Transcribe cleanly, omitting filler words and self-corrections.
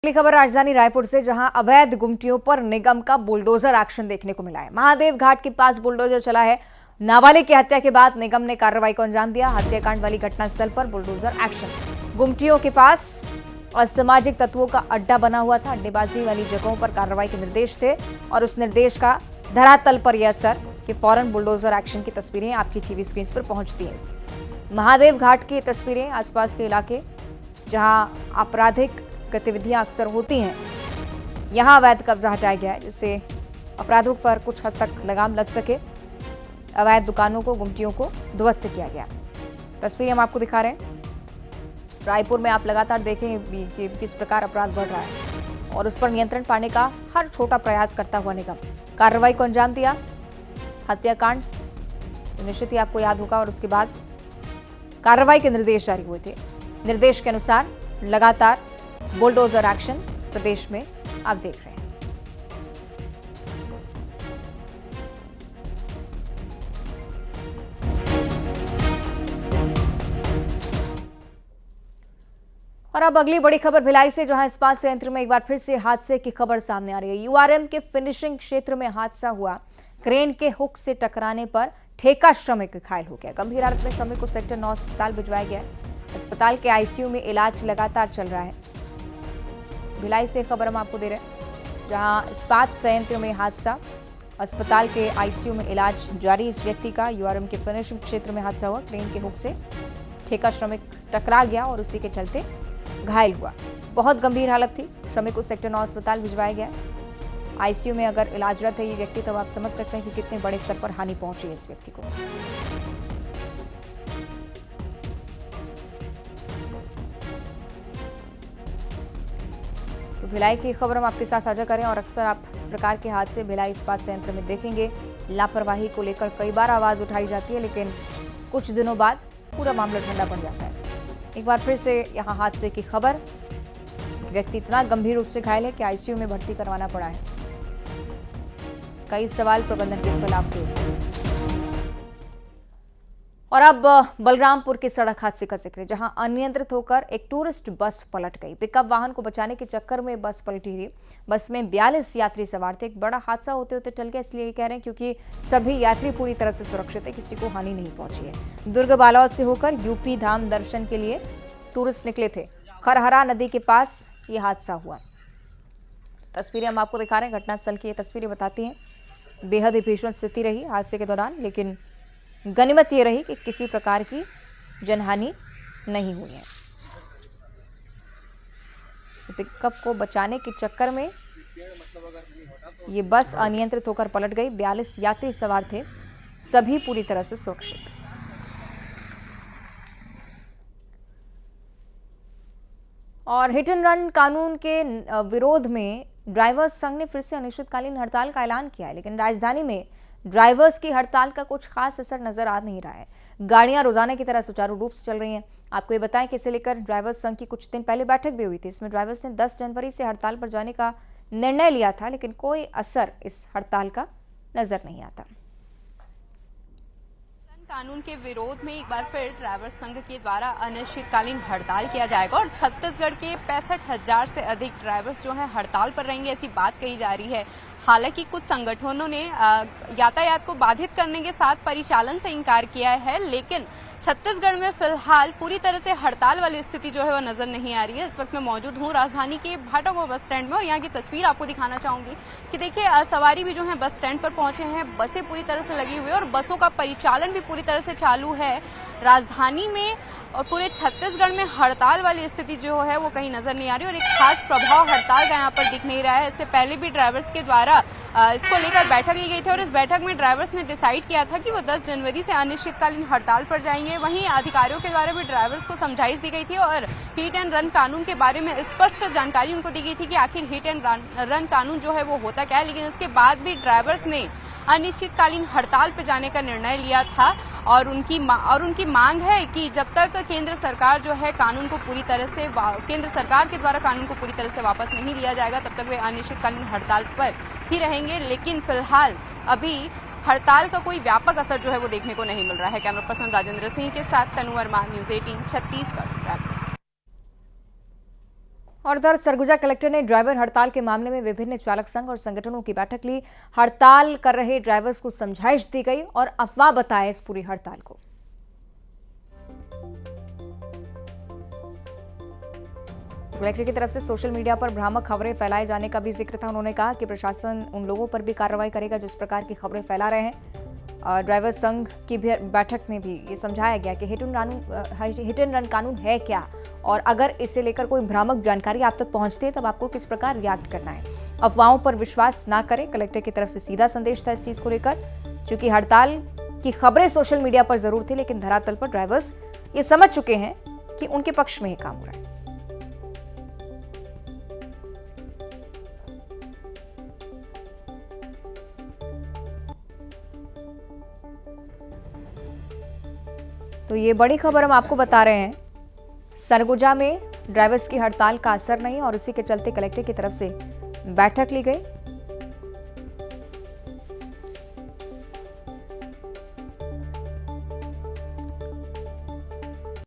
अगली खबर राजधानी रायपुर से, जहां अवैध गुमटियों पर निगम का बुलडोजर एक्शन देखने को मिला है। महादेव घाट के पास बुलडोजर चला है। नाबालिग की हत्या के बाद निगम ने कार्रवाई को अंजाम दिया। हत्याकांड वाली घटनास्थल पर बुलडोजर एक्शन। गुमटियों के पास असामाजिक तत्वों का अड्डा बना हुआ था। अड्डेबाजी वाली जगहों पर कार्रवाई के निर्देश थे और उस निर्देश का धरातल पर यह असर कि फौरन बुलडोजर एक्शन की तस्वीरें आपकी टीवी स्क्रीन पर पहुंचती हैं। महादेव घाट की तस्वीरें, आसपास के इलाके जहां आपराधिक गतिविधियां अक्सर होती हैं, यहां अवैध कब्जा हटाया गया है, जिससे अपराधों पर कुछ हद तक लगाम लग सके। अवैध दुकानों को, गुमटियों को ध्वस्त किया गया। तस्वीरें हम आपको दिखा रहे हैं। रायपुर में आप लगातार देखेंगे कि किस प्रकार अपराध बढ़ रहा है और उस पर नियंत्रण पाने का हर छोटा प्रयास करता हुआ निगम कार्रवाई को अंजाम दिया। हत्याकांड निश्चित ही आपको याद होगा और उसके बाद कार्रवाई के निर्देश जारी हुए थे। निर्देश के अनुसार लगातार बुलडोजर एक्शन प्रदेश में आप देख रहे हैं। और अब अगली बड़ी खबर भिलाई से, जहां इस्पात संयंत्र में एक बार फिर से हादसे की खबर सामने आ रही है। यूआरएम के फिनिशिंग क्षेत्र में हादसा हुआ। क्रेन के हुक से टकराने पर ठेका श्रमिक घायल हो गया। गंभीर हालत में श्रमिक को सेक्टर 9 अस्पताल भिजवाया गया है। अस्पताल के आईसीयू में इलाज लगातार चल रहा है। भिलाई से खबर हम आपको दे रहे हैं, जहां इस्पात संयंत्र में हादसा, अस्पताल के आईसीयू में इलाज जारी इस व्यक्ति का। यूआरएम के फिनिशिंग क्षेत्र में हादसा हुआ। क्रेन के हुक से ठेका श्रमिक टकरा गया और उसी के चलते घायल हुआ। बहुत गंभीर हालत थी। श्रमिक को सेक्टर 9 अस्पताल भिजवाया गया। आईसीयू में अगर इलाजरत है ये व्यक्ति, तो आप समझ सकते हैं कि कितने बड़े स्तर पर हानि पहुंची है इस व्यक्ति को। तो भिलाई की खबर हम आपके साथ साझा करें और अक्सर आप इस प्रकार के हादसे भिलाई इस्पात संयंत्र में देखेंगे। लापरवाही को लेकर कई बार आवाज उठाई जाती है, लेकिन कुछ दिनों बाद पूरा मामला ठंडा पड़ जाता है। एक बार फिर से यहाँ हादसे की खबर। व्यक्ति इतना गंभीर रूप से घायल है कि आईसीयू में भर्ती करवाना पड़ा है। कई सवाल प्रबंधन के खिलाफ थे। और अब बलरामपुर के सड़क हादसे का जिक्र, जहां अनियंत्रित होकर एक टूरिस्ट बस पलट गई। पिकअप वाहन को बचाने के चक्कर में बस पलटी थी। बस में 42 यात्री सवार थे। एक बड़ा हादसा होते होते टल गया, इसलिए कह रहे हैं क्योंकि सभी यात्री पूरी तरह से सुरक्षित है, किसी को हानि नहीं पहुंची है। दुर्ग बालौद से होकर यूपी धाम दर्शन के लिए टूरिस्ट निकले थे। खरहरा नदी के पास ये हादसा हुआ। तस्वीरें हम आपको दिखा रहे हैं। घटनास्थल की ये तस्वीरें बताती हैं बेहद ही भीषण स्थिति रही हादसे के दौरान, लेकिन गनीमत ये रही कि किसी प्रकार की जनहानि नहीं हुई है। पिकअप को बचाने के चक्कर में ये बस अनियंत्रित होकर पलट गई। 42 यात्री सवार थे, सभी पूरी तरह से सुरक्षित। और हिट एंड रन कानून के विरोध में ड्राइवर्स संघ ने फिर से अनिश्चितकालीन हड़ताल का ऐलान किया है, लेकिन राजधानी में ड्राइवर्स की हड़ताल का कुछ खास असर नजर आ नहीं रहा है। गाड़ियां रोजाना की तरह सुचारू रूप से चल रही हैं। आपको ये बताएं कि इसे लेकर ड्राइवर्स संघ की कुछ दिन पहले बैठक भी हुई थी। इसमें ड्राइवर्स ने 10 जनवरी से हड़ताल पर जाने का निर्णय लिया था, लेकिन कोई असर इस हड़ताल का नजर नहीं आता। कानून के विरोध में एक बार फिर ड्राइवर्स संघ के द्वारा अनिश्चितकालीन हड़ताल किया जाएगा और छत्तीसगढ़ के 65,000 से अधिक ड्राइवर्स जो हैं हड़ताल पर रहेंगे, ऐसी बात कही जा रही है। हालांकि कुछ संगठनों ने यातायात को बाधित करने के साथ परिचालन से इनकार किया है, लेकिन छत्तीसगढ़ में फिलहाल पूरी तरह से हड़ताल वाली स्थिति जो है वह नजर नहीं आ रही है। इस वक्त मैं मौजूद हूँ राजधानी के भाटागांव बस स्टैंड में और यहाँ की तस्वीर आपको दिखाना चाहूंगी कि देखिए सवारी भी जो है बस स्टैंड पर पहुंचे हैं। बसें पूरी तरह से लगी हुई है और बसों का परिचालन भी पूरी तरह से चालू है। राजधानी में और पूरे छत्तीसगढ़ में हड़ताल वाली स्थिति जो है वो कहीं नजर नहीं आ रही और एक खास प्रभाव हड़ताल का यहाँ पर दिख नहीं रहा है। इससे पहले भी ड्राइवर्स के द्वारा इसको लेकर बैठक ली गई थी और इस बैठक में ड्राइवर्स ने डिसाइड किया था कि वो 10 जनवरी से अनिश्चितकालीन हड़ताल पर जाएंगे। वहीं अधिकारियों के द्वारा भी ड्राइवर्स को समझाइश दी गई थी और हिट एंड रन कानून के बारे में स्पष्ट जानकारी उनको दी गई थी कि आखिर हिट एंड रन कानून जो है वो होता क्या है। लेकिन इसके बाद भी ड्राइवर्स ने अनिश्चितकालीन हड़ताल पर जाने का निर्णय लिया था और उनकी मांग है कि जब तक केंद्र सरकार जो है कानून को पूरी तरह से केंद्र सरकार के द्वारा कानून को पूरी तरह से वापस नहीं लिया जाएगा, तब तक वे अनिश्चितकालीन हड़ताल पर ही रहेंगे। लेकिन फिलहाल अभी हड़ताल का कोई व्यापक असर जो है वो देखने को नहीं मिल रहा है। कैमरा पर्सन राजेंद्र सिंह के साथ तनु वर्मा, न्यूज़ 18 छत्तीसगढ़। और उधर सरगुजा कलेक्टर ने ड्राइवर हड़ताल के मामले में विभिन्न चालक संघ और संगठनों की बैठक ली। हड़ताल कर रहे ड्राइवर्स को समझाइश दी गई और अफवाह बताया इस पूरी हड़ताल को। कलेक्टर की तरफ से सोशल मीडिया पर भ्रामक खबरें फैलाए जाने का भी जिक्र था। उन्होंने कहा कि प्रशासन उन लोगों पर भी कार्रवाई करेगा जिस प्रकार की खबरें फैला रहे हैं। ड्राइवर संघ की भी बैठक में भी ये समझाया गया कि हिट एंड रन कानून है क्या, और अगर इसे लेकर कोई भ्रामक जानकारी आप तक पहुंचती है तब आपको किस प्रकार रिएक्ट करना है। अफवाहों पर विश्वास ना करें, कलेक्टर की तरफ से सीधा संदेश था इस चीज को लेकर। क्योंकि हड़ताल की खबरें सोशल मीडिया पर जरूर थी, लेकिन धरातल पर ड्राइवर्स ये समझ चुके हैं कि उनके पक्ष में ये काम हो रहा है। तो ये बड़ी खबर हम आपको बता रहे हैं। सरगुजा में ड्राइवर्स की हड़ताल का असर नहीं और इसी के चलते कलेक्टर की तरफ से बैठक ली गई।